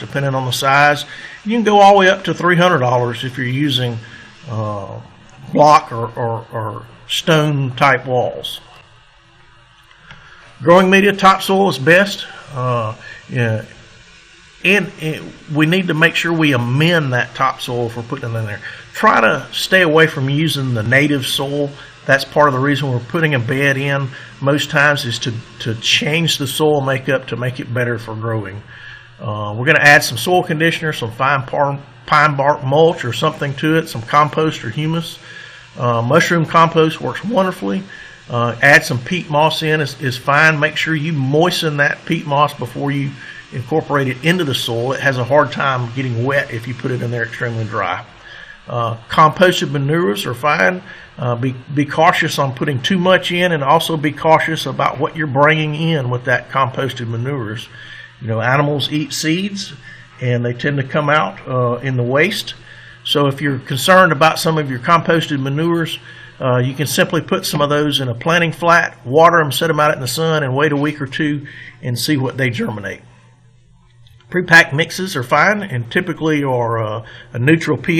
depending on the size. You can go all the way up to $300 if you're using block or stone type walls. Growing media, topsoil is best. Yeah. And we need to make sure we amend that topsoil if we're putting it in there. Try to stay away from using the native soil. That's part of the reason we're putting a bed in most times, is to change the soil makeup to make it better for growing. We're going to add some soil conditioner, some fine pine bark mulch or something to it, some compost or humus. Mushroom compost works wonderfully. Add some peat moss in is fine. Make sure you moisten that peat moss before you incorporate it into the soil. It has a hard time getting wet if you put it in there extremely dry. Composted manures are fine. Be cautious on putting too much in, and also be cautious about what you're bringing in with that composted manures. You know, animals eat seeds and they tend to come out in the waste. So if you're concerned about some of your composted manures, you can simply put some of those in a planting flat, water them, set them out in the sun, and wait a week or two and see what they germinate. Pre-packed mixes are fine and typically are a neutral pH.